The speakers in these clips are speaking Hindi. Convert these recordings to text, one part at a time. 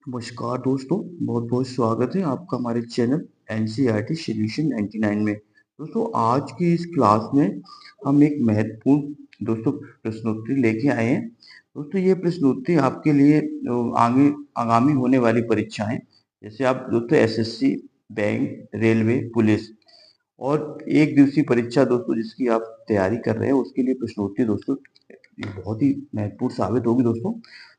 नमस्कार दोस्तों, बहुत-बहुत स्वागत है आपका हमारे चैनल एनसीईआरटी सॉल्यूशन 99 में। दोस्तों आज की इस क्लास में हम एक महत्वपूर्ण प्रश्नोत्तरी लेके आए हैं। दोस्तों ये प्रश्नोत्तरी आपके लिए आगे आगामी होने वाली परीक्षाएं जैसे आप दोस्तों एसएससी, बैंक, रेलवे, पुलिस और एक दिवसीय परीक्षा दोस्तों जिसकी आप तैयारी कर रहे हैं उसके लिए प्रश्नोत्तरी दोस्तों ये बहुत ही महत्वपूर्ण साबित होगी दोस्तों।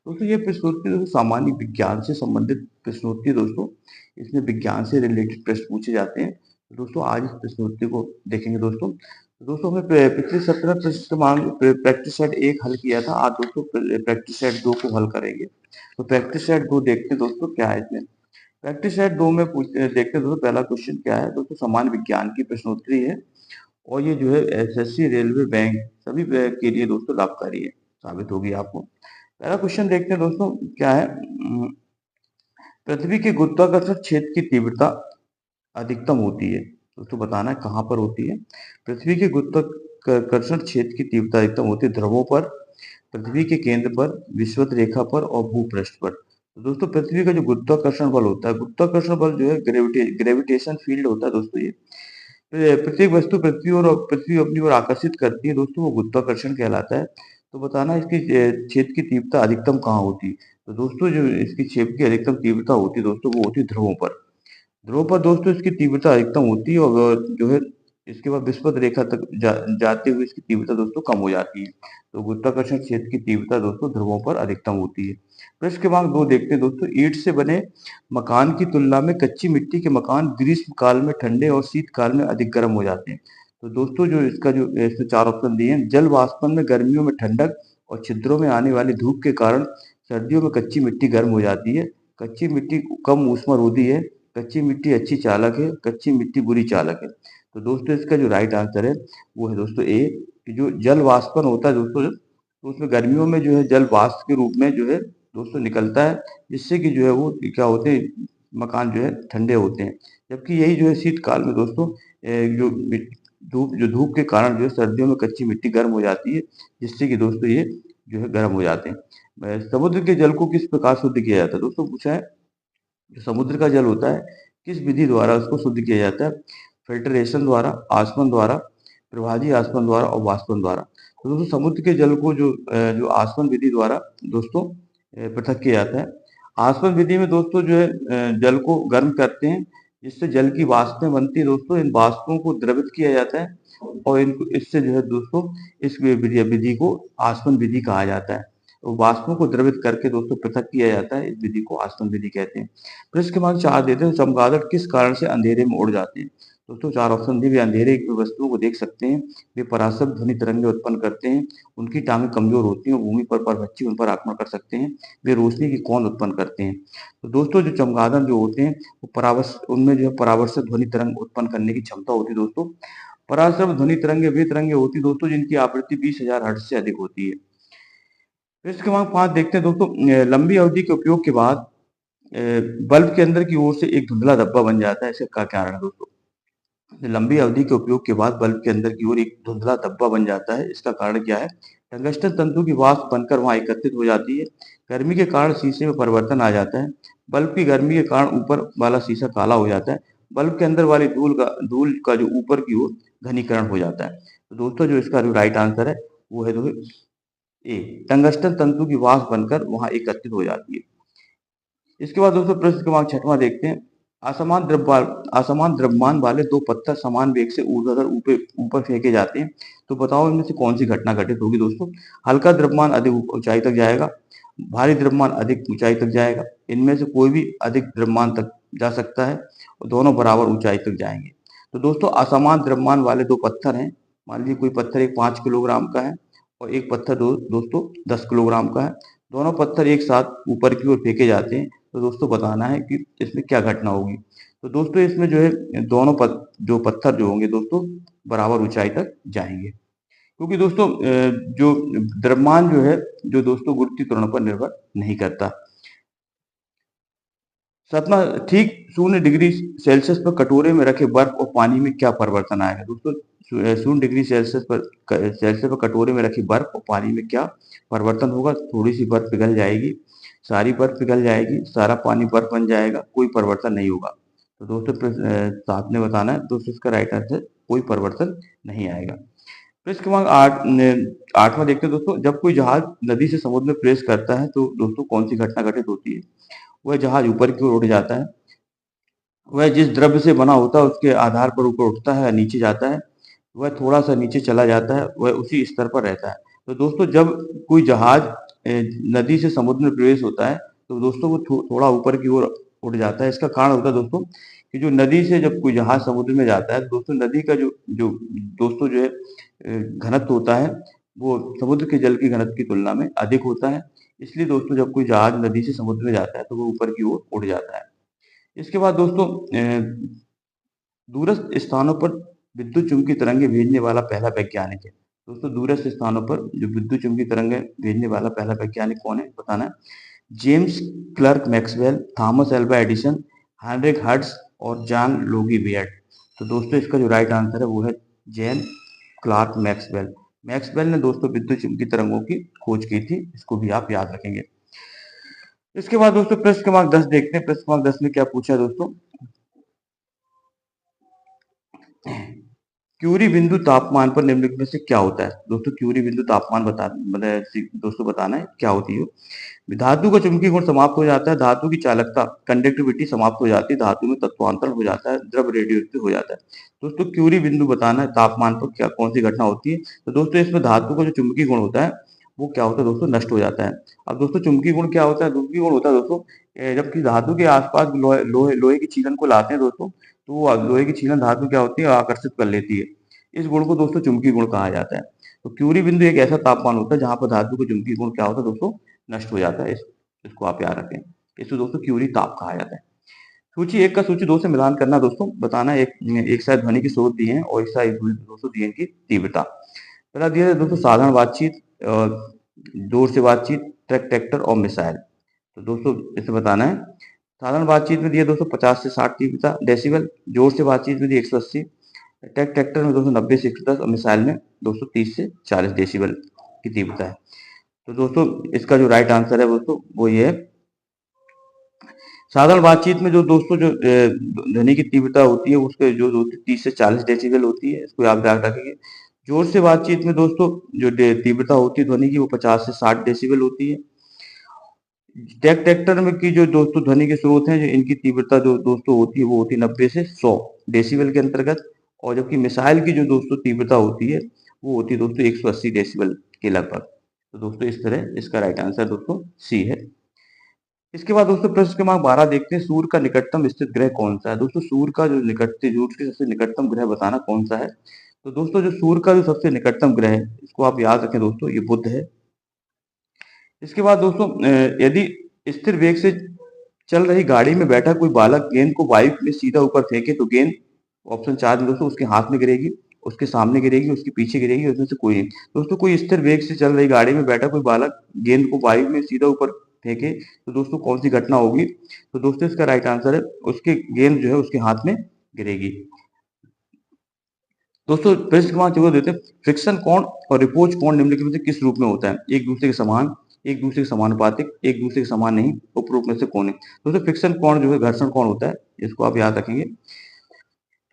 दोस्तों ये प्रश्नोत्तरी दोस्तों सामान्य विज्ञान से संबंधित प्रश्नोत्तरी दोस्तों। इसमें विज्ञान से रिलेटेड प्रश्न पूछे जाते हैं। तो दोस्तों आज इस प्रश्नोत्तरी को देखेंगे दोस्तों। तो दोस्तों हमने पिछले सत्र में प्रश्न क्रमांक प्रैक्टिस सेट 1 हल किया था। आज दोस्तों प्रैक्टिस सेट 2 को हल करेंगे। तो प्रैक्टिस सेट 2 देखते हैं दोस्तों क्या है इसमें। प्रैक्टिस सेट 2 में देखते हैं दोस्तों पहला क्वेश्चन क्या है। दोस्तों सामान्य विज्ञान की प्रश्नोत्तरी है और ये जो है एसएससी, रेलवे, बैंक सभी के लिए दोस्तों लाभकारी है, साबित होगी आपको। पहला क्वेश्चन देखते हैं दोस्तों क्या है। पृथ्वी के गुरुत्वाकर्षण क्षेत्र की तीव्रता अधिकतम होती है। दोस्तों बताना है कहाँ पर होती है। पृथ्वी के गुरुत्वाकर्षण क्षेत्र की तीव्रता अधिकतम होती है ध्रुवों पर, पृथ्वी के केंद्र पर, विषुवत रेखा पर और भूपृष्ठ पर। तो दोस्तों पृथ्वी का जो गुरुत्वाकर्षण बल होता है, गुरुत्वाकर्षण बल जो है ग्रेविटेशन फील्ड होता है दोस्तों। ये प्रत्येक वस्तु पृथ्वी अपनी ओर आकर्षित करती है दोस्तों, वो गुरुत्वाकर्षण कहलाता है। तो बताना इसकी क्षेत्र की तीव्रता अधिकतम कहाँ होती है। तो दोस्तों जो इसकी क्षेत्र की अधिकतम तीव्रता होती है दोस्तों वो होती है ध्रुवों पर। ध्रुव पर दोस्तों इसकी तीव्रता अधिकतम होती है और जो है इसके बाद विषुवत रेखा तक जाते हुए इसकी तीव्रता दोस्तों कम हो जाती है। तो गुरुत्वाकर्षण क्षेत्र की तीव्रता दोस्तों ध्रुवों पर अधिकतम होती है। प्रश्न क्रमांक 2 देखते हैं दोस्तों। ईंट से बने मकान की तुलना में कच्ची मिट्टी के मकान ग्रीष्म काल में ठंडे और शीत काल में अधिक गर्म हो जाते हैं। तो दोस्तों जो इसका जो इसमें 4 ऑप्शन दिए हैं। जल वाष्पन में गर्मियों में ठंडक और छिद्रों में आने वाली धूप के कारण सर्दियों में कच्ची मिट्टी गर्म हो जाती है। कच्ची मिट्टी कम ऊष्मारोधी है। कच्ची मिट्टी अच्छी चालक है, कच्ची मिट्टी बुरी चालक है। तो दोस्तों इसका जो राइट आंसर है वो है दोस्तों ए कि जो जल वाष्पन होता है दोस्तों तो उसमें गर्मियों में जो है जल वाष्प के रूप में जो है दोस्तों निकलता है, जिससे कि जो है वो क्या होते हैं मकान जो है ठंडे होते हैं। जबकि यही जो है शीत काल में दोस्तों धूप के कारण जो है सर्दियों में कच्ची मिट्टी गर्म हो जाती है, जिससे कि दोस्तों ये जो है गर्म हो जाते हैं। समुद्र के जल को किस प्रकार शुद्ध किया जाता है दोस्तों पूछा है। जो समुद्र का जल होता है किस विधि द्वारा उसको शुद्ध किया जाता है। फिल्ट्रेशन द्वारा, आसवन द्वारा, प्रभाजी आसवन द्वारा और वाष्पन द्वारा। तो दोस्तों समुद्र के जल को जो आसवन विधि द्वारा दोस्तों पृथक किया जाता है। आसवन विधि में दोस्तों जो है जल को गर्म करते हैं, जिससे जल की वाष्पें बनती है दोस्तों। इन वाष्पों को द्रवित किया जाता है और इनको इससे जो है दोस्तों इस विधि को आसवन विधि कहा जाता है। तो वाष्पों को द्रवित करके दोस्तों पृथक किया जाता है, इस विधि को आसवन विधि कहते हैं। प्रश्न क्रमांक 4 देते हैं। चमगादड़ किस कारण से अंधेरे में उड़ जाते हैं। दोस्तों 4 ऑप्शन दिए। वे अंधेरे की वस्तुओं को देख सकते हैं, वे पराशब्द ध्वनि तरंगे उत्पन्न करते हैं, उनकी टांगें कमजोर होती हैं, भूमि पर परभक्षी उन पर आक्रमण कर सकते हैं, वे रोशनी की कौन उत्पन्न करते हैं। तो दोस्तों जो चमगादड़ जो होते हैं वो उनमें जो है परावर्तक ध्वनि तरंग उत्पन्न करने की क्षमता होती है दोस्तों। पराश्रव ध्वनि तरंगे वे तरंगे होती है दोस्तों जिनकी आवृत्ति 20,000 हर्ट्ज से अधिक होती है। प्रश्न क्रमांक 5 देखते हैं दोस्तों। लंबी अवधि के उपयोग के बाद बल्ब के अंदर की ओर से एक धुंधला धब्बा बन जाता है, इसका क्या कारण है दोस्तों। लंबी अवधि के उपयोग के बाद बल्ब के अंदर की ओर एक धुंधला धब्बा बन जाता है, इसका कारण क्या है। टंगस्टन तंतु की वाष्प बनकर वहां एकत्रित हो जाती है, गर्मी के कारण शीशे में परिवर्तन आ जाता है, बल्ब की गर्मी के कारण ऊपर वाला शीशा काला हो जाता है, बल्ब के अंदर वाली धूल का जो ऊपर की ओर घनीकरण हो जाता है। तो दोस्तों जो इसका जो राइट आंसर है वो है दोस्तों ए, टंगस्टन तंतु की वाष्प बनकर वहां एकत्रित हो जाती है। इसके बाद दोस्तों प्रश्न क्रमांक 6वां देखते हैं। असमान द्रव्यमान वाले दो पत्थर समान वेग से ऊर्ध्वाधर ऊपर ऊपर फेंके जाते हैं। तो बताओ इनमें से कौन सी घटना घटित होगी दोस्तों। हल्का द्रव्यमान अधिक ऊंचाई तक जाएगा, भारी द्रव्यमान अधिक ऊंचाई तक जाएगा, इनमें से कोई भी अधिक द्रव्यमान तक जा सकता है और दोनों बराबर ऊंचाई तक जाएंगे। तो दोस्तों असमान द्रव्यमान वाले दो पत्थर हैं। मान लीजिए कोई पत्थर एक 5 किलोग्राम का है और एक पत्थर दोस्तों 10 किलोग्राम का है। दोनों पत्थर एक साथ ऊपर की ओर फेंके जाते हैं। तो दोस्तों बताना है कि इसमें क्या घटना होगी। तो दोस्तों इसमें जो है दोनों जो पत्थर जो होंगे दोस्तों बराबर ऊंचाई तक जाएंगे, क्योंकि दोस्तों जो द्रव्यमान जो है जो दोस्तों गुरुत्वीय त्वरण पर निर्भर नहीं करता। 7वां ठीक 0 डिग्री सेल्सियस पर कटोरे में रखे बर्फ और पानी में क्या परिवर्तन आएगा दोस्तों। 0 डिग्री सेल्सियस पर कटोरे में रखी बर्फ और पानी में क्या परिवर्तन होगा। थोड़ी सी बर्फ पिघल जाएगी, सारी बर्फ पिघल जाएगी, सारा पानी बर्फ बन जाएगा, कोई परिवर्तन नहीं होगा। तो दोस्तों साथ में बताना है दोस्तों, इसका राइट आंसर कोई परिवर्तन नहीं आएगा। प्रश्न क्रमांक 8वां देखते हैं दोस्तों, जब कोई जहाज नदी से समुद्र में प्रवेश करता है तो दोस्तों कौन सी घटना घटित होती है? वह जहाज ऊपर की ओर उठ जाता है, वह जिस द्रव्य से बना होता है उसके आधार पर ऊपर उठता है या नीचे जाता है, वह थोड़ा-सा नीचे चला जाता है, वह उसी स्तर पर रहता है। तो दोस्तों जब कोई जहाज नदी से समुद्र में प्रवेश होता है, तो दोस्तों वो थोड़ा ऊपर की ओर उठ जाता है। इसका कारण होता है दोस्तों कि जो नदी से जब कोई जहाज समुद्र में जाता है, दोस्तों नदी का जो जो दोस्तों जो है घनत्व होता है, वो समुद्र के जल की घनत्व की तुलना में अधिक होता है। इसलिए दोस्तों जब कोई जहाज नदी से समुद्र में जाता है, तो वो ऊपर की ओर उठ जाता है। इसके बाद दोस्तों दूरस्थ स्थानों पर विद्युत चुम्बकीय तरंगें भेजने वाला पहला वैज्ञानिक है। दोस्तों दूरस्थ स्थानों पर जो विद्युत चुम्बकीय तरंगें भेजने वाला पहला वैज्ञानिक कौन है, बताना है। James Clerk Maxwell, Thomas Alva Edison, Heinrich Hertz और जॉन लोगी बियर्ड। तो दोस्तों इसका जो राइट आंसर है वो है जेन क्लार्क मैक्सवेल। मैक्सवेल ने दोस्तों विद्युत चुम्बकीय तरंगों की खोज की थी, इसको भी आप याद रखेंगे। इसके बाद दोस्तों प्रश्न क्रमांक 10 देखते हैं। प्रश्न क्रमांक 10 में क्या पूछा है दोस्तों, क्यूरी बिंदु तापमान पर निम्नलिखित में से क्या होता है? दोस्तों क्यूरी बिंदु तापमान दोस्तों बताना है क्या होती है। धातु का चुंबकीय गुण समाप्त हो जाता है, धातु की चालकता कंडक्टिविटी समाप्त हो जाती है, धातु में तत्वांतरण हो जाता है, द्रव रेडियोएक्टिव हो जाता है। दोस्तों क्यूरी बिंदु बताना है तापमान पर क्या कौन सी घटना होती है। तो दोस्तों इसमें धातु का जो चुंबकीय गुण होता है वो क्या होता है दोस्तों, नष्ट हो जाता है। अब दोस्तों चुंबकीय गुण क्या होता है, चुंबकीय गुण होता है दोस्तों जबकि धातु के आसपास लोहे की छीलन को लाते हैं दोस्तों, तो वो लोहे की छीलन धातु क्या होती है, आकर्षित कर लेती है। इस गुण को दोस्तों चुंबकीय गुण कहा जाता है। तो क्यूरी बिंदु एक ऐसा तापमान होता है जहां पर धातु का चुंबकीय गुण क्या होता है दोस्तों, नष्ट हो जाता है। इसको आप याद रखें, इसको दोस्तों क्यूरी ताप कहा जाता है। सूची 1 का सूची 2 से मिलान करना दोस्तों, बताना है एक साइड ध्वनि के स्रोत दिए हैं और एक साइड दोस्तों दिए इनकी तीव्रता। पहला दिया है दोस्तों साधारण बातचीत, जोर से बातचीत, ट्रक ट्रैक्टर और मिसाइल। तो दोस्तों इसे बताना है। साधारण बातचीत में दिया दोस्तों 50 से 60 तीव्रता डेसिबल, जोर से बातचीत में दी 180, ट्रैक्टर में दोस्तों 90 से 110 और मिसाइल में 230 से 40 डेसिबल की तीव्रता है। तो दोस्तों इसका जो राइट आंसर है दोस्तों वो ये है। साधारण बातचीत में जो दोस्तों जो ध्वनि की तीव्रता होती है उसके जो दोस्तों 30 से 40 डेसिबल होती है, इसको आप याद रखेंगे। जोर से बातचीत में दोस्तों जो तीव्रता होती है ध्वनि की वो 50 से 60 डेसिबल होती है। ट्रैक्टर में की जो दोस्तों ध्वनि के स्रोत हैं, जो इनकी तीव्रता जो दोस्तों होती है वो होती है 90 से 100 डेसिबल के अंतर्गत, और जबकि मिसाइल की जो दोस्तों तीव्रता होती है वो होती है दोस्तों 180 डेसिबल के लगभग। तो दोस्तों इस तरह इसका राइट आंसर दोस्तों सी है। इसके बाद दोस्तों प्रश्न क्रमांक 12 देखते हैं, सूर्य का निकटतम स्थित ग्रह कौन सा है? दोस्तों सूर्य का जो सूर्य के सबसे निकटतम ग्रह बताना कौन सा है। तो दोस्तों जो सूर्य का जो सबसे निकटतम ग्रह है, इसको आप याद रखें दोस्तों, ये बुध है। इसके बाद दोस्तों यदि स्थिर वेग से चल रही गाड़ी में बैठा कोई बालक गेंद को वायु में सीधा ऊपर फेंके तो गेंद ऑप्शन 4 में दोस्तों उसके हाथ में गिरेगी, उसके सामने गिरेगी, उसके पीछे गिरेगी, उसमें से कोई नहीं। दोस्तों कोई स्थिर वेग से चल रही गाड़ी में बैठा कोई बालक गेंद को वायु में सीधा ऊपर फेंके तो दोस्तों कौन सी घटना होगी। तो दोस्तों इसका राइट आंसर है उसके गेंद जो है उसके हाथ में गिरेगी। दोस्तों प्रश्न क्रमांक 14 देते हैं, फ्रिक्शन कोण और रिपोज कोण निम्नलिखित में से किस रूप में होता है? एक दूसरे के समान, एक दूसरे के समानुपातिक, एक दूसरे के समान नहीं, उपरोक्त में से कौन है? दोस्तों फ्रिक्शन कोण जो है घर्षण कोण होता है, इसको आप याद रखेंगे।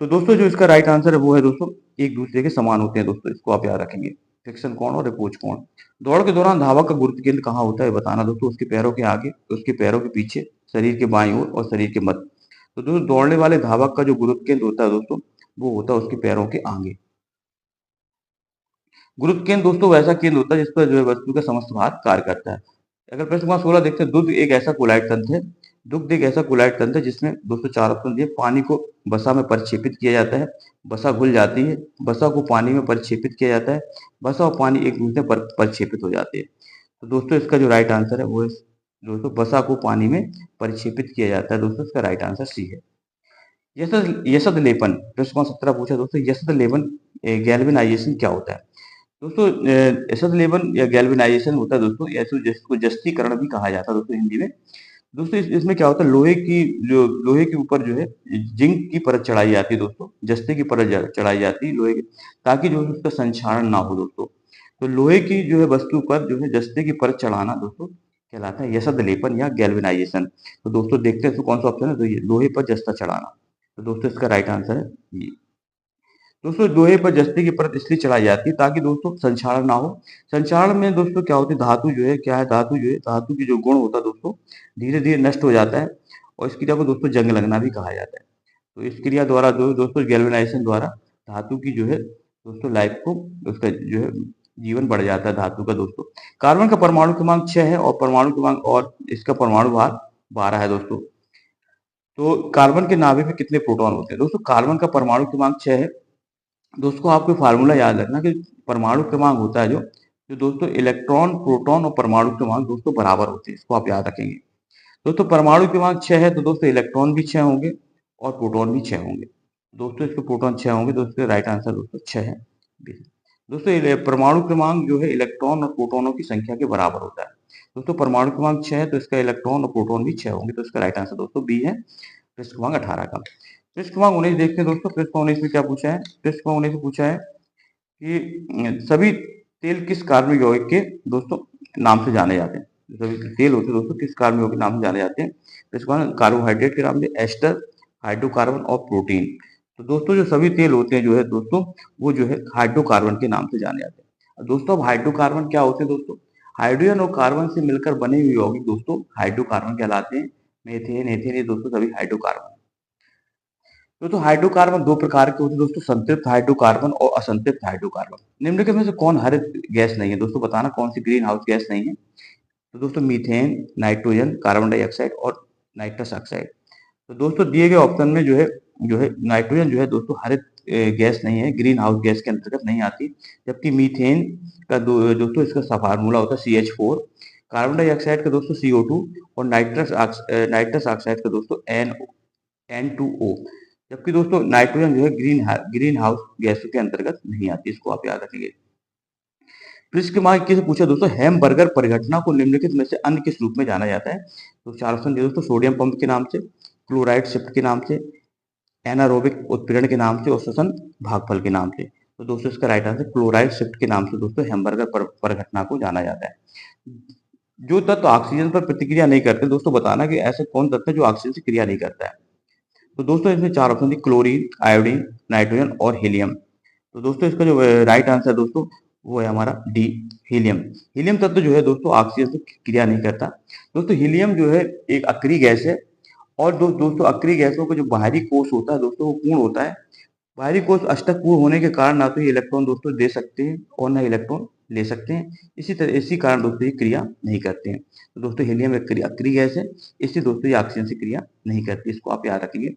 तो दोस्तों जो इसका राइट आंसर है वो है दोस्तों एक दूसरे के समान होते हैं दोस्तों, इसको आप याद रखेंगे। फ्रिक्शन कोण और रिपोज कोण। दौड़ के दौरान धावक का गुरुत्व केंद्र कहाँ होता है बताना दोस्तों, उसके पैरों के आगे, उसके पैरों के पीछे, शरीर के बाईं ओर और शरीर के मध्य। तो दोस्तों दौड़ने वाले धावक का जो गुरुत्व केंद्र होता है दोस्तों वो होता है उसके पैरों के आगे। गुरुत्व केंद्र दोस्तों वैसा केंद्र होता है जिस पर जो है वस्तु का समस्त भार कार्य करता है। अगर प्रश्न क्रमांक 16 देखते हैं, दुग्ध एक ऐसा कोलाइड तंत्र है, दुग्ध एक ऐसा कोलाइड तंत्र है जिसमें दोस्तों 4 ऑप्शन दिए, पानी को वसा में परिक्षेपित किया जाता है, वसा घुल जाती है, वसा को पानी में परिक्षेपित किया जाता है, वसा और पानी एक दूसरे पर परिक्षेपित हो जाते हैं। तो दोस्तों इसका जो राइट आंसर है वो है दोस्तों वसा को पानी में परिक्षेपित किया जाता है, दोस्तों इसका राइट आंसर सी है। यशद लेपन, प्रश्न क्रमांक 17 पूछा दोस्तों, यशद लेपन गैल्वेनाइजेशन क्या होता है? दोस्तों एसद लेवल या गैल्वेनाइजेशन होता है दोस्तों, या जिसको जस्तीकरण भी कहा जाता है दोस्तों हिंदी में। दोस्तों इसमें क्या होता है, लोहे के ऊपर जो है जिंक की परत चढ़ाई जाती है दोस्तों, जस्ते की परत चढ़ाई जाती है लोहे की, ताकि जो है उसका संक्षारण ना हो दोस्तों। तो लोहे की जो है वस्तु पर जो है जस्ते की परत चढ़ाना दोस्तों कहलाता है यसद लेपन या गैल्वेनाइजेशन। तो दोस्तों देखते हैं इसमें कौन सा ऑप्शन है, तो ये लोहे पर जस्ता चढ़ाना। तो दोस्तों इसका राइट आंसर है ये। दोस्तों लोहे पर जस्ते की परत इसलिए चढ़ाई जाती है ताकि दोस्तों संक्षारण ना हो। संक्षारण में दोस्तों क्या होती है, धातु जो है क्या है, धातु जो है, धातु की जो गुण होता है दोस्तों धीरे धीरे नष्ट हो जाता है, और इस क्रिया को दोस्तों जंग लगना भी कहा जाता है। तो इस क्रिया द्वारा जो दोस्तों गैल्वेनाइजेशन द्वारा धातु की जो है दोस्तों लाइफ को, उसका जो है जीवन बढ़ जाता है धातु का दोस्तों। कार्बन का परमाणु क्रमांक 6 है, और परमाणु क्रमांक और इसका परमाणु भार 12 है दोस्तों। तो कार्बन के नाभिक में कितने प्रोटॉन होते हैं दोस्तों, कार्बन का परमाणु क्रमांक 6 है। दोस्तों आपको फार्मूला याद रखना कि परमाणु क्रमांक होता है जो जो दोस्तों इलेक्ट्रॉन प्रोटॉन और परमाणु क्रमांक दोस्तों बराबर होते हैं, इसको आप याद रखेंगे। दोस्तों परमाणु क्रमांक 6 है, तो दोस्तों इलेक्ट्रॉन भी 6 होंगे और प्रोटॉन भी 6 होंगे। दोस्तों इसके प्रोटॉन 6 होंगे, दोस्तों राइट आंसर दोस्तों 6 है। दोस्तों परमाणु क्रमांक जो है इलेक्ट्रॉन और प्रोटॉनों की संख्या के बराबर होता है। दोस्तों परमाणु क्रमांक 6 है, तो इसका इलेक्ट्रॉन और प्रोटॉन भी 6 होंगे, तो इसका राइट आंसर दोस्तों बी है, पृष्ठ क्रमांक 18 का। पृष्ठ क्रमांक 19 देखते हैं दोस्तों, पृष्ठ क्रमांक 19 में क्या पूछा है, पृष्ठ क्रमांक 19 में पूछा है कि सभी तेल किस कार्बनिक यौगिक के दोस्तों नाम से जाने जाते हैं। सभी तेल होते हैं दोस्तों किस कार्बनिक यौगिक के नाम से जाने जाते हैं, तो इसका कार्बोहाइड्रेट के नाम से, एस्टर, हाइड्रोकार्बन और प्रोटीन। तो दोस्तों जो सभी तेल होते हैं जो है दोस्तों वो जो है हाइड्रोकार्बन के नाम से जाने जाते हैं। दोस्तों अब हाइड्रोकार्बन क्या होते हैं दोस्तों, हाइड्रोजन और कार्बन से मिलकर बने हुए यौगिक दोस्तों हाइड्रोकार्बन कहलाते हैं। मेथेन, एथेन, ये दोस्तों सभी हाइड्रोकार्बन। दोस्तों हाइड्रोकार्बन दो प्रकार के होते हैं दोस्तों, संतृप्त हाइड्रोकार्बन और असंतृप्त हाइड्रोकार्बन। निम्नलिखित में से कौन हरित गैस नहीं है, दोस्तों बताना कौन सी ग्रीन हाउस गैस नहीं है। तो दोस्तों मीथेन, नाइट्रोजन, कार्बन डाइऑक्साइड और नाइट्रस ऑक्साइड। तो दोस्तों दिए गए ऑप्शन में जो है नाइट्रोजन जो है दोस्तों हरित गैस नहीं है, ग्रीन हाउस गैस के अंतर्गत नहीं आती। जबकि मीथेन का दोस्तों इसका फार्मूला होता है CH4, कार्बन डाइऑक्साइड का दोस्तों CO2 और नाइट्रस ऑक्साइड का दोस्तों N2O। जबकि दोस्तों नाइट्रोजन जो है ग्रीन हाउस गैसों के अंतर्गत नहीं आती, इसको आप याद रखेंगे। पृष्ठ क्रमांक किसे पूछा दोस्तों, हैमबर्गर परिघटना को निम्नलिखित में से अन्य किस रूप में जाना जाता है। तो चार ऑप्शन दिए दोस्तों, सोडियम पंप के नाम से, क्लोराइड शिफ्ट के नाम से, एनारोबिक उत्पीड़न के नाम से और श्वसन भागफल के नाम से। तो दोस्तों इसका राइट आंसर क्लोराइड शिफ्ट के नाम से दोस्तों हैमबर्गर परिघटना को जाना जाता है। जो तत्व ऑक्सीजन पर प्रतिक्रिया नहीं करते, दोस्तों बताना कि ऐसे कौन तत्व है जो ऑक्सीजन से क्रिया नहीं करता है। तो दोस्तों इसमें चार ऑप्शन थी, क्लोरीन, आयोडीन, नाइट्रोजन और हीलियम। तो दोस्तों इसका जो राइट आंसर दोस्तों वो है हमारा डी, हीलियम। हीलियम तत्व जो है दोस्तों ऑक्सीजन से क्रिया नहीं करता। दोस्तों हीलियम जो है एक अक्रिय गैस है, और दोस्तों अक्रिय गैसों का जो बाहरी कोष होता है दोस्तों वो पूर्ण होता है। बाहरी कोष अष्टक पूर्ण होने के कारण ना तो ये इलेक्ट्रॉन दोस्तों दे सकते हैं और ना इलेक्ट्रॉन ले सकते हैं। इसी कारण दोस्तों ये क्रिया नहीं करते हैं। तो दोस्तों हीलियम एक अक्रिय गैस है, इससे दोस्तों ये ऑक्सीजन से क्रिया नहीं करती, इसको आप याद रखेंगे।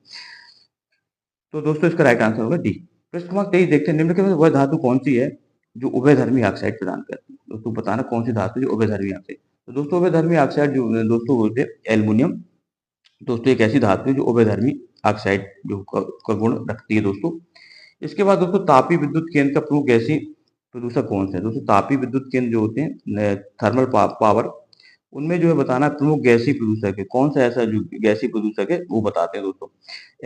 तो दोस्तों इसका राइट आंसर होगा डी। प्रश्न क्रमांक 23 देखते हैं, निम्नलिखित में वह धातु कौन सी है जो उभयधर्मी ऑक्साइड प्रदान करती है। दोस्तों बताना कौन सी धातु जो उभयधर्मी ऑक्साइड। तो दोस्तों उभयधर्मी ऑक्साइड जो दोस्तों बोलते हैं एल्युमिनियम। दोस्तों एक ऐसी धातु है जो उभयधर्मी ऑक्साइड जो का गुण रखती है दोस्तों। इसके बाद दोस्तों तापीय विद्युत केंद्र का प्रमुख गैसीय प्रदूषक कौन सा है। दोस्तों तापीय विद्युत केंद्र जो होते हैं थर्मल पावर, उनमें जो है बताना प्रमुख गैसीय प्रदूषक है कौन सा, ऐसा जो गैसीय प्रदूषक है वो बताते हैं दोस्तों।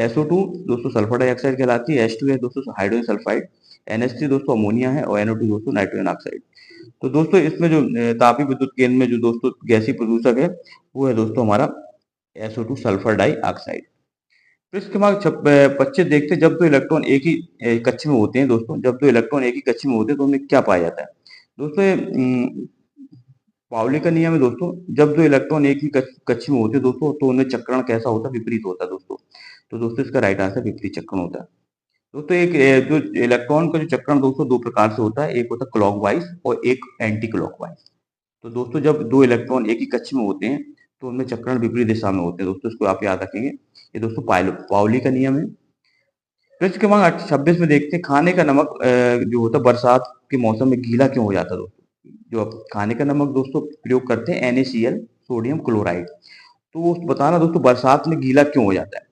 SO2 दोस्तों सल्फर डाइऑक्साइड कहलाती है, H2 है दोस्तों हाइड्रोजन सल्फाइड, NH3 दोस्तों अमोनिया है और NO2 दोस्तों नाइट्रोजन ऑक्साइड। तो दोस्तों इसमें जो तापीय विद्युत केंद्र में जो दोस्तों गैसीय प्रदूषक है वो है दोस्तों हमारा SO2 सल्फर डाइऑक्साइड। पृष्ठ क्रमांक 25 देखते हैं, जब दो इलेक्ट्रॉन एक ही कक्ष में होते हैं दोस्तों, जब दो इलेक्ट्रॉन एक ही कक्ष में होते हैं तो उनमें क्या पाया जाता है। दोस्तों पाउली का नियम है दोस्तों, जब दो इलेक्ट्रॉन एक ही कक्ष में होते हैं दोस्तों तो उनमें चक्रण कैसा होता है, विपरीत होता है दोस्तों। तो दोस्तों इसका राइट आंसर विपरीत चक्रण होता है। दोस्तों एक जो इलेक्ट्रॉन का जो चक्रण दोस्तों दो प्रकार से होता है, एक होता है क्लॉकवाइज और एक एंटी क्लॉकवाइज। तो दोस्तों जब दो इलेक्ट्रॉन एक ही कक्ष में होते हैं तो उनमें चक्रण विपरीत दिशा में होते हैं दोस्तों, इसको आप याद रखेंगे। ये दोस्तों पाउली का नियम है। प्रश्न क्रमांक 26 में देखते हैं, खाने का नमक जो होता है बरसात के मौसम में गीला क्यों हो जाता है दोस्तों। जो आप खाने का नमक दोस्तों प्रयोग करते हैं NaCl, सोडियम क्लोराइड, तो वो बताना दोस्तों बरसात में गीला क्यों हो जाता है।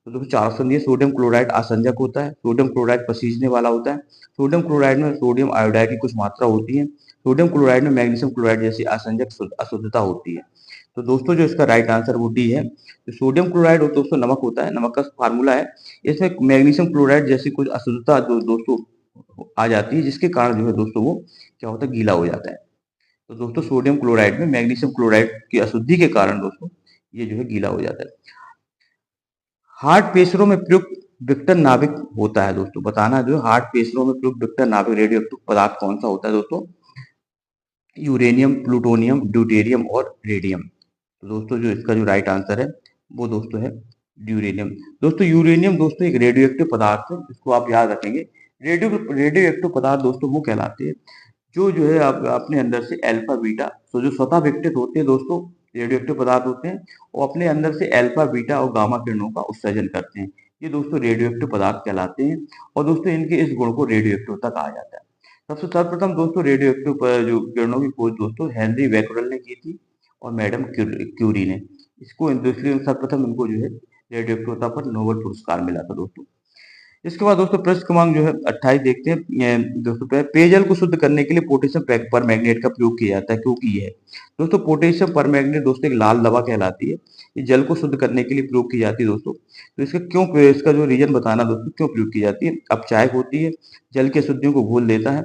तो दोस्तों चार ऑप्शन दिए, सोडियम क्लोराइड आसंजक होता है, सोडियम क्लोराइड पसीजने वाला होता है, सोडियम क्लोराइड में सोडियम आयोडाइड की कुछ मात्रा होती है, सोडियम क्लोराइड में मैग्नीशियम क्लोराइड जैसी आसंजक अशुद्धता होती है। तो दोस्तों जो इसका राइट आंसर वो डी है। तो सोडियम क्लोराइड दोस्तों नमक होता है, नमक का फार्मूला है, इसमें मैग्नीशियम क्लोराइड जैसी कुछ अशुद्धता दोस्तों आ जाती है, जिसके कारण जो है दोस्तों वो क्या होता है, गीला हो जाता है। तो दोस्तों सोडियम क्लोराइड में मैग्नीशियम क्लोराइड की अशुद्धि के कारण दोस्तों ये जो है गीला हो जाता है। हार्ट पेशरों में प्रयुक्त विक्टर नाभिक होता है दोस्तों, बताना जो है हार्ट पेशरों में प्रयुक्त विक्टर नाभिक रेडियो एक्टिव पदार्थ कौन सा होता है दोस्तों? यूरेनियम, प्लूटोनियम, ड्यूटेरियम और रेडियम। तो दोस्तों जो इसका जो राइट आंसर है वो दोस्तों है ड्यूरेनियम। दोस्तों यूरेनियम दोस्तों एक रेडियो एक्टिव पदार्थ है, इसको आप याद रखेंगे। रेडियो एक्टिव पदार्थ दोस्तों वो कहलाते हैं जो है आप अपने अंदर से अल्फा बीटा, तो जो स्वतः विकसित होते हैं दोस्तों रेडियो एक्टिव पदार्थ होते हैं, वो अपने अंदर से अल्फा बीटा और गामा किरणों का उत्सर्जन करते हैं। ये दोस्तों रेडियो एक्टिव पदार्थ कहलाते हैं और दोस्तों इनके इस गुण को रेडियो एक्टिवता कहा जाता है। सबसे सर्वप्रथम दोस्तों रेडियो एक्टिव जो किरणों की खोज दोस्तों हेनरी बैक्यूरेल ने की थी और मैडम क्यूरी ने। इसको इसलिए सर्वप्रथम इनको जो है रेडियो एक्टिवता पर नोबेल पुरस्कार मिला था दोस्तों। इसके बाद दोस्तों प्रश्न क्रमांक जो है 28 देखते हैं। दोस्तों पेयजल को शुद्ध करने के लिए पोटेशियम परमैंगनेट का प्रयोग किया जाता है, क्योंकि ये है दोस्तों पोटेशियम परमैंगनेट दोस्तों एक लाल दवा कहलाती है। ये जल को शुद्ध करने के लिए प्रयोग की जाती है दोस्तों। तो इसका जो रीजन बताना दोस्तों क्यों प्रयोग की जाती है। अपचायक होती है, जल की अशुद्धियों को घोल देता है,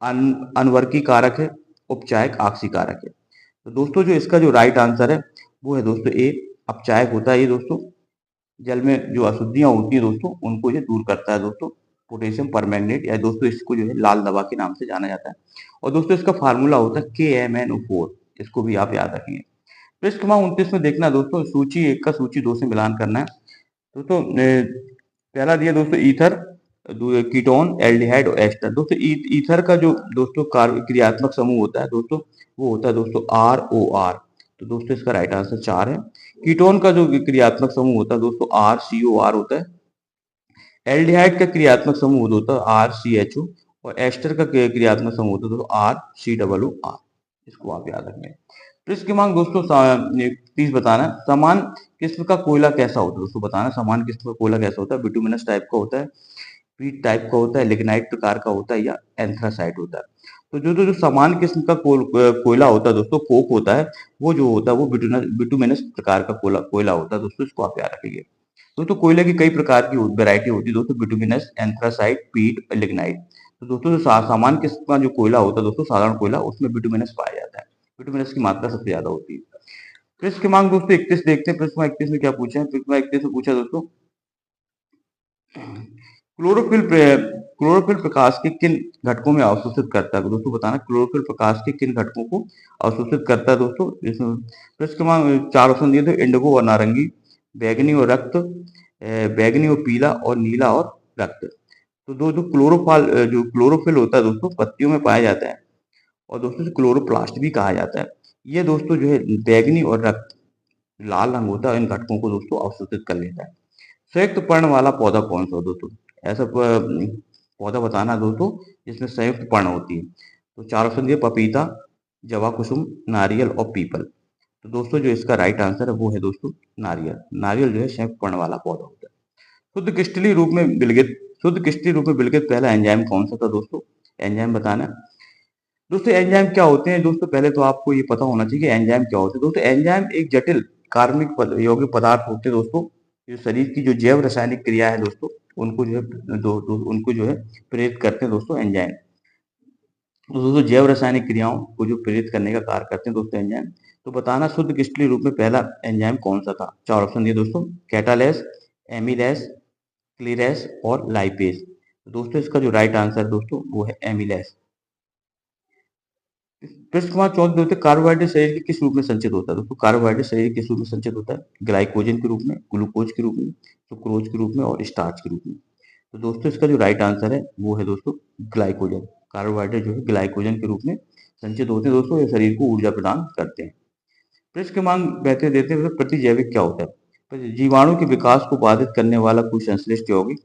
अनवर्की कारक है, उपचायक आक्सी कारक है। तो दोस्तों जो इसका जो राइट आंसर है वो है दोस्तों ए, अपचायक होता है ये दोस्तों। जल में जो अशुद्धियां होती है दोस्तों उनको ये दूर करता है दोस्तों, पोटेशियम परमैंगनेट, या दोस्तों इसको जो है लाल दवा के नाम से जाना जाता है। और दोस्तों इसका फार्मूला होता है KMnO4, इसको भी आप याद रखेंगे। पृष्ठ क्रमांक 29 में देखना दोस्तों, सूची 1 का सूची 2 से मिलान करना है दोस्तों। पहला दिया दोस्तों ईथर, कीटोन, एल्डिहाइड और एस्टर। दोस्तों ईथर का जो दोस्तों क्रियात्मक समूह होता है दोस्तों वो होता है दोस्तों ROR। तो दोस्तों इसका राइट आंसर 4 है। कीटोन का जो क्रियात्मक समूह होता है दोस्तों RCOR होता है। एल्डिहाइड का क्रियात्मक समूह होता है RCHO और एस्टर का क्रियात्मक समूह होता है दोस्तों RCOOR। इसको आप याद रखेंगे। पृष्ठ क्रमांक दोस्तों 30 बताना समान किस्म का कोयला कैसा होता है दोस्तों, बताना समान किस्म का कोयला कैसा होता है। बिटुमिनस टाइप का होता है, पीट टाइप का होता है, लिग्नाइट प्रकार का होता है या एंथ्रासाइट होता है। तो जो समान किस्म का कोयला होता है दोस्तों कोक होता है, वो जो होता है वो बिटुमिनस प्रकार का कोयला होता है दोस्तों, इसको आप याद रखेंगे। दोस्तों कोयले की कई प्रकार की वैरायटी होती है दोस्तों, बिटुमिनस, एंथ्रासाइट, पीट, लिग्नाइट। तो दोस्तों जो सामान्य किस्म का जो कोयला होता है दोस्तों साधारण कोयला, उसमें बिटुमिनस पाया जाता है, बिटुमिनस की मात्रा सबसे ज्यादा होती है। पृष्ठ क्रमांक दोस्तों 31 देखते हैं। पृष्ठ क्रमांक 31 में क्या पूछा है, पृष्ठ क्रमांक 31 में पूछा दोस्तों क्लोरोफिल प्रकाश के किन घटकों में अवशोषित करता है दोस्तों, बताना क्लोरोफिल प्रकाश के किन घटकों को अवशोषित करता है दोस्तों। इसमें पृष्ठ क्रमांक 4 ऑप्शन दिए थे, इंडिगो और नारंगी, बैगनी और रक्त, बैगनी और पीला और नीला और रक्त। तो जो क्लोरोफिल होता है दोस्तों पत्तियों में पाया जाता है और दोस्तों क्लोरोप्लास्ट भी कहा जाता है। ये दोस्तों जो है बैगनी और रक्त लाल रंग होता है, इन घटकों को दोस्तों अवशोषित कर लेता है। संयुक्त पर्ण वाला पौधा कौन सा हो दोस्तों, ऐसा पौधा बताना दोस्तों जिसमें संयुक्त पर्ण होती है। तो 4 ऑप्शन दिए, पपीता, जवा कुसुम, नारियल और पीपल। तो दोस्तों जो इसका राइट आंसर है वो है दोस्तों नारियल। नारियल जो है संयुक्त पर्ण वाला पौधा होता है। शुद्ध क्रिस्टलीय रूप में विलगित पहला एंजाइम कौन सा था दोस्तों, एंजाइम बताना। दोस्तों एंजाइम क्या होते हैं दोस्तों, पहले तो आपको ये पता होना चाहिए कि एंजाइम क्या होते हैं। दोस्तों एंजाइम एक जटिल कार्बनिक यौगिक पदार्थ होते हैं दोस्तों, जो शरीर की जो जैव रासायनिक क्रिया है दोस्तों उनको जो है उनको जो है प्रेरित करते हैं दोस्तों एंजाइम। तो दोस्तों जैव रासायनिक क्रियाओं को जो प्रेरित करने का कार्य करते हैं दोस्तों एंजाइम। तो बताना शुद्ध क्रिस्टलीय रूप में पहला एंजाइम कौन सा था। 4 ऑप्शन दिए दोस्तों, कैटालेस, एमिलेस, क्लीरेस और लाइपेज। तो दोस्तों इसका जो राइट आंसर दोस्तों वो है एमिलेस। प्रश्न क्रमांक 14 दोस्तों, कार्बोहाइड्रेट शरीर के किस रूप में संचित होता है दोस्तों, कार्बोहाइड्रेट शरीर किस रूप में संचित होता है। ग्लाइकोजन के रूप में, ग्लूकोज के रूप में, सुक्रोज के रूप में और स्टार्च के रूप में। तो दोस्तों इसका जो राइट आंसर है वो है दोस्तों ग्लाइकोजन। कार्बोहाइड्रेट जो है ग्लाइकोजन के रूप में संचित होते हैं दोस्तों, ये शरीर को ऊर्जा प्रदान करते हैं। प्रश्न क्रमांक बेहतर देते हैं, प्रतिजैविक क्या होता है। जीवाणु के विकास को बाधित करने वाला कोई संश्लिष्ट यौगिक,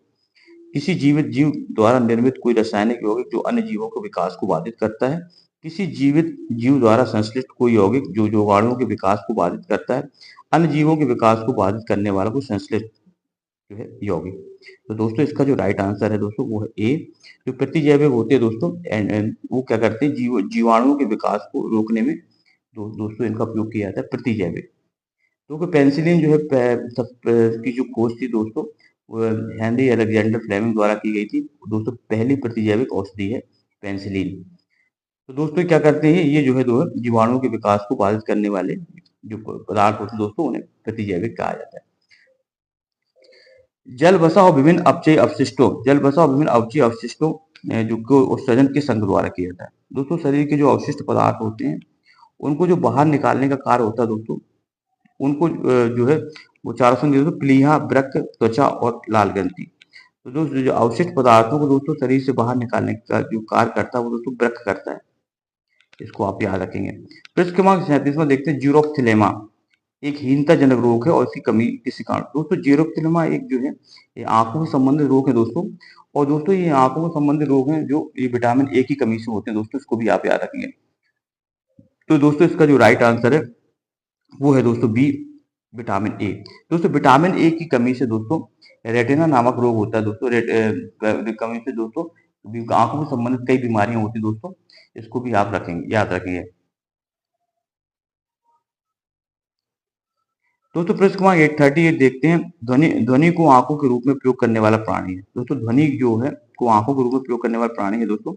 किसी जीवित जीव द्वारा निर्मित कोई रासायनिक यौगिक जो अन्य जीवों के विकास को बाधित करता है, किसी जीवित जीव द्वारा संश्लिष्ट कोई यौगिक जो जीवाणुओं के विकास को बाधित करता है, अन्य जीवों के विकास को बाधित करने वाला कोई संश्लिष्ट जो है यौगिक। तो दोस्तों इसका जो राइट आंसर है दोस्तों वो है ए। जो प्रतिजैविक होते हैं दोस्तों वो क्या करते हैं, जीवाणुओं के विकास को रोकने में दोस्तों इनका उपयोग किया जाता है प्रतिजैविक। तो पेनिसिलिन जो है की जो खोज थी दोस्तों वो हेनरी अलेक्जेंडर फ्लेमिंग द्वारा की गई थी दोस्तों। पहली प्रतिजैविक औषधि है पेनिसिलिन। तो दोस्तों क्या करते हैं, ये जो है जीवाणुओं के विकास को बाधित करने वाले जो पदार्थ होते हैं दोस्तों, उन्हें प्रतिजैविक कहा जाता है। जल बसा और विभिन्न अपचयी अवशिष्टों, जल बसा और विभिन्न अपचयी अवशिष्टों जो को उत्सर्जन किस संघ द्वारा किया जाता है? दोस्तों शरीर के जो अवशिष्ट पदार्थ होते हैं उनको जो बाहर निकालने का कार्य होता है दोस्तों, उनको जो है वो 4 संघ दोस्तों, प्लीहा, वृक्क, त्वचा और लाल ग्रंथि। तो दोस्तों जो अवशिष्ट पदार्थों को दोस्तों शरीर से बाहर निकालने का जो कार्य करता है वो दोस्तों वृक्क करता है। इसको आप याद रखेंगे। पृष्ठ क्रमांक 37 देखते हैं जीरोफ्थिलेमा, एक हीनताजनक रोग है और इसकी कमी किसी कारण। दोस्तों जीरोफ्थिलेमा एक जो है ये आंखों से संबंधित रोग है दोस्तों, और दोस्तों ये आंखों से संबंधित रोग हैं जो ये विटामिन ए की कमी से होते हैं दोस्तों, इसको भी आप याद रखेंगे। तो दोस्तों इसका जो राइट आंसर है वो है दोस्तों बी, विटामिन ए। दोस्तों विटामिन ए की कमी से दोस्तों रेटिना नामक रोग होता है दोस्तों, कमी से दोस्तों आंखों से संबंधित कई बीमारियां होती है दोस्तों, इसको भी आप रखेंगे, याद रखेंगे। दोस्तों प्रश्न क्रमांक 838 देखते हैं, ध्वनि ध्वनि को आंखों के रूप में प्रयोग करने वाला प्राणी है। दोस्तों ध्वनि जो है को आंखों के रूप में प्रयोग करने वाला प्राणी है दोस्तों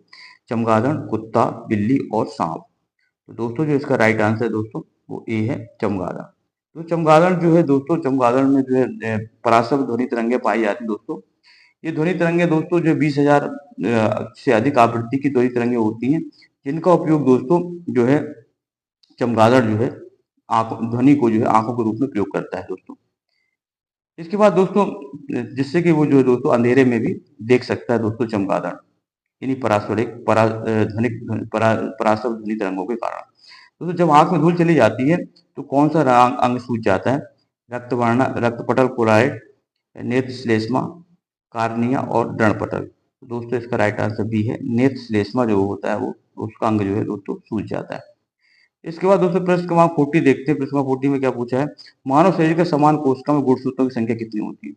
चमगादड़, कुत्ता, बिल्ली और सांप। तो दोस्तों जो इसका राइट आंसर है दोस्तों वो ए है, चमगादड़। तो चमगादड़ जो है दोस्तों, चमगादड़ में जो है पराशर ध्वनि तरंगे पाई जाती है दोस्तों। ये ध्वनि तरंगे दोस्तों जो 20,000 से अधिक आवृत्ति की ध्वनि तरंगे होती हैं, जिनका उपयोग दोस्तों जो है चमगादड़ जो है आंखों ध्वनि को जो है आंखों के रूप में प्रयोग करता है दोस्तों। इसके बाद दोस्तों जिससे कि वो जो है दोस्तों अंधेरे में भी देख सकता है दोस्तों चमगादड़, इन्हीं ध्वनिक पराशर ध्वनि तरंगों के कारण। दोस्तों जब आंख में धूल चली जाती है तो कौन सा अंग सूज जाता है? रक्तवर्ण, रक्तपटल, क्लोराइड, नेत्र श्लेष्मा, कार्निया और दृढ़पटल। तो दोस्तों इसका राइट आंसर बी है, नेत्र श्लेष्मा जो होता है वो उसका अंग जो है दोस्तों सूज जाता है। इसके बाद दोस्तों प्रश्न क्रमांक 40 देखते हैं। प्रश्न क्रमांक 40 में क्या पूछा है, मानव शरीर के समान कोशिका में गुणसूत्रों की संख्या कितनी होती है?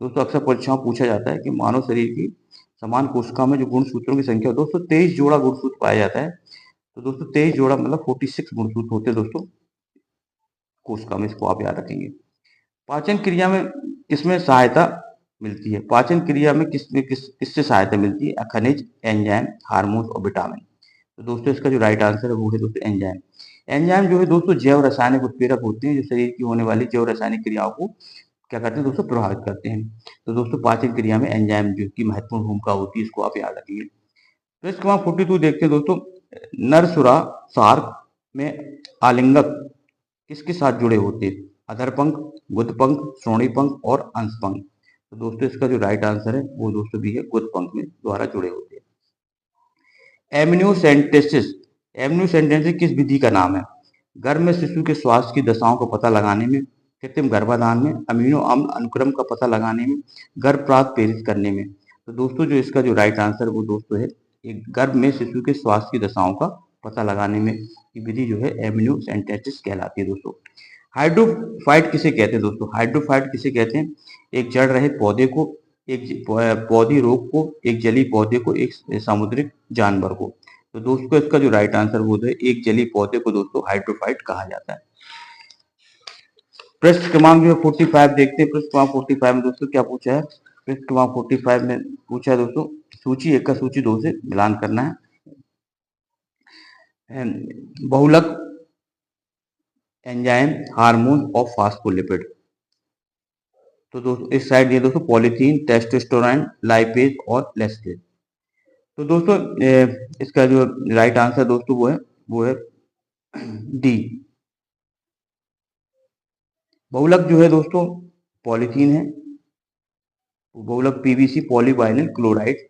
दोस्तों अक्सर परीक्षाओं में पूछा जाता है कि मानव शरीर की समान कोशिका में जो गुणसूत्रों की संख्या दोस्तों 23 जोड़ा गुणसूत्र पाया जाता है। तो दोस्तों 23 जोड़ा मतलब 46 गुणसूत्र होते हैं दोस्तों कोशिका में, इसको आप याद रखेंगे। पाचन क्रिया में किसमें सहायता मिलती है? पाचन क्रिया में किससे सहायता मिलती है? खनिज, एंजाइम, हार्मोन और विटामिन। तो दोस्तों इसका जो राइट आंसर है वो है दोस्तों एंजाइम। एंजाइम जो है दोस्तों जैव रासायनिक उत्प्रेरक होते हैं जो शरीर की होने वाली जैव रासायनिक क्रियाओं को क्या करते हैं दोस्तों, प्रभावित करते हैं। तो दोस्तों पाचन क्रिया में एंजाइम जो की महत्वपूर्ण भूमिका होती है, इसको आप याद रखिए। प्रश्न क्रमांक 42 देखते हैं दोस्तों, नरसुरा शार्क में आलिंगक किसके साथ जुड़े होते हैं? अधरपंख, गुदपंख, श्रोणीपंख और अंशपंख। तो दोस्तों इसका जो राइट आंसर है वो दोस्तों भी है, गुदपंख में द्वारा जुड़े होते हैं। एमनियोसेंटेसिस, एमनियोसेंटेसिस किस विधि का नाम है? गर्भ में शिशु के स्वास्थ्य की दशाओं का पता लगाने में, कृत्रिम गर्भाधान में, अमीनो अम्ल अनुक्रम का पता लगाने में, गर्भपात प्रेरित करने में। तो दोस्तों जो इसका जो राइट आंसर वो दोस्तों है एक गर्भ में शिशु के स्वास्थ्य की दशाओं का पता लगाने में की विधि जो है एमनियोसेंटेसिस कहलाती है दोस्तों। हाइड्रोफाइट किसे कहते हैं दोस्तों? हाइड्रोफाइट किसे कहते हैं? एक जड़ रहित पौधे को, एक पौधी रोग को, एक जलीय पौधे को, एक सामुद्रिक जानवर को। तो दोस्तों इसका जो राइट आंसर वो है एक जलीय पौधे को दोस्तों हाइड्रोफाइट कहा जाता है। प्रश्न क्रमांक जो है 45 देखते हैं। प्रश्न क्रमांक 45 में दोस्तों क्या पूछा है? प्रश्न क्रमांक 45 में पूछा है दोस्तों, सूची 1 का सूची 2 से मिलान करना है। बहुलक, एंजाइम, हार्मोन और फास्फोलिपिड। तो दोस्तों इस साइड ये दोस्तों पॉलीथीन, टेस्टोस्टेरोन, लाइपेज और लेस्टेज। तो दोस्तों इसका जो राइट आंसर दोस्तों वो है डी। बहुलक जो है दोस्तों पॉलीथीन है, बहुलक पीवीसी, पॉलीवाइनिल क्लोराइड।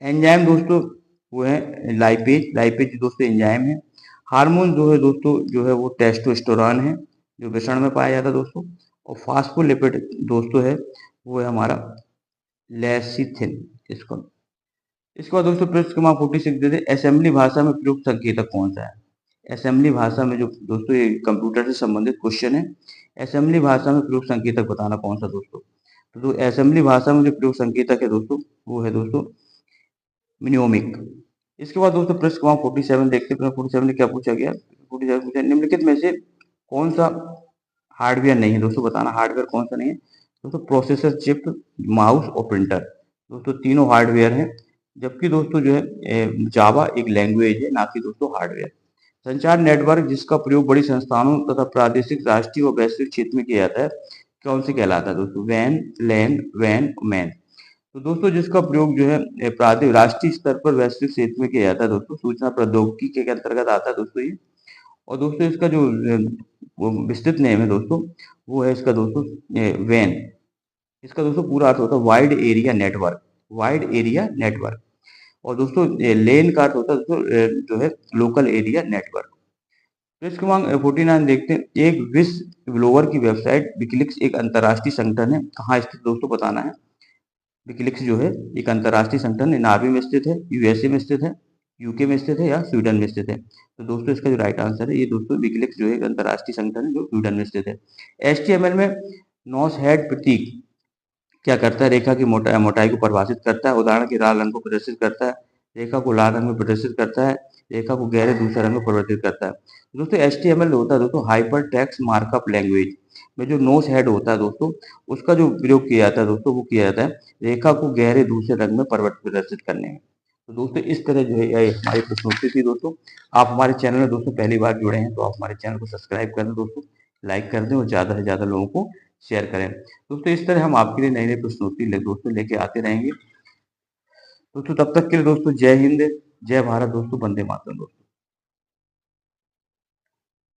एंजाइम दोस्तों वो है लाइपेज, लाइपेज दोस्तों एंजाइम है। हार्मोन जो है दोस्तों जो है वो टेस्टोस्टेरोन है जो वृषण में पाया जाता है दोस्तों। और फास्फोलिपिड दोस्तों है वो है हमारा लेसिथिन। इसके बाद दोस्तों प्रश्न क्रमांक 46 देते हैं, असेंबली भाषा में प्रयुक्त संकेतक कौन सा है? असेंबली भाषा में जो दोस्तों ये कंप्यूटर से संबंधित क्वेश्चन है, असेंबली भाषा में प्रयुक्त संकेतक बताना कौन सा दोस्तों? तो असेंबली भाषा में जो प्रयुक्त संकेतक है दोस्तों वो है दोस्तों मिनियोमिक। इसके बाद दोस्तों प्रश्न क्रमांक 47 देखते हैं। 47 में क्या पूछा गया? 47 पूछा निम्नलिखित में से कौन सा हार्डवेयर नहीं है दोस्तों, बताना हार्डवेयर कौन सा नहीं है। दोस्तों प्रोसेसर, चिप, माउस और प्रिंटर। दोस्तों तीनों हार्डवेयर हैं जबकि दोस्तों जो है जावा एक लैंग्वेज है, ना कि दोस्तों हार्डवेयर। संचार नेटवर्क जिसका प्रयोग बड़ी संस्थानों तथा प्रादेशिक, राष्ट्रीय और वैश्विक क्षेत्र में किया जाता है, कौन से कहलाता है दोस्तों? वैन, लैन, वैन, मैन। तो दोस्तों जिसका प्रयोग जो है राष्ट्रीय स्तर पर वैश्विक क्षेत्र में किया जाता है दोस्तों, सूचना प्रौद्योगिकी के अंतर्गत आता है दोस्तों ये। और दोस्तों इसका जो वो विस्तृत नेम है दोस्तों, वो है इसका दोस्तों वैन। इसका दोस्तों पूरा अर्थ होता है wide area network, wide area network. और दोस्तों लेन का अर्थ होता है दोस्तों जो है लोकल एरिया नेटवर्क। पृष्ठ क्रमांक 49 देखते हैं। एक विश्व ग्लोबर की वेबसाइट विकिलीक्स एक अंतर्राष्ट्रीय संगठन है, कहाँ स्थित दोस्तों बताना है। विकिलीक्स जो है एक अंतर्राष्ट्रीय संगठन है, नॉर्वे में स्थित है, यूएसए में स्थित है, यूके में स्थित है या स्वीडन में स्थित है। तो दोस्तों इसका जो राइट आंसर है ये दोस्तों विकिलीक्स जो है एक अंतर्राष्ट्रीय संगठन है जो स्वीडन में स्थित है। एचटीएमएल में नॉस हेड प्रतीक क्या करता है? रेखा की मोटाई को परिभाषित करता है। उदाहरण के लाल रंग को प्रदर्शित करता है, रेखा को लाल रंग में प्रदर्शित करता है, रेखा को गहरे दूसरे रंग में परिवर्तित करता है। दोस्तों एचटीएमएल होता है दोस्तों हाइपर टेक्स्ट मार्कअप लैंग्वेज में जो नोस हेड होता है दोस्तों, उसका जो प्रयोग किया जाता है दोस्तों, वो किया जाता है रेखा को गहरे दूसरे रंग में प्रदर्शित करने में। तो दोस्तों इस तरह जो है ये हमारी प्रस्तुति थी दोस्तों। आप हमारे चैनल में दोस्तों पहली बार जुड़े हैं तो आप हमारे चैनल को सब्सक्राइब कर दें दोस्तों, लाइक कर दें और ज़्यादा से ज़्यादा लोगों को शेयर करें। दोस्तों इस तरह हम आपके लिए नई नई प्रस्तुति दोस्तों लेके आते रहेंगे दोस्तों। तब तक के लिए दोस्तों जय हिंद, जय भारत दोस्तों, वंदे मातरम दोस्तों।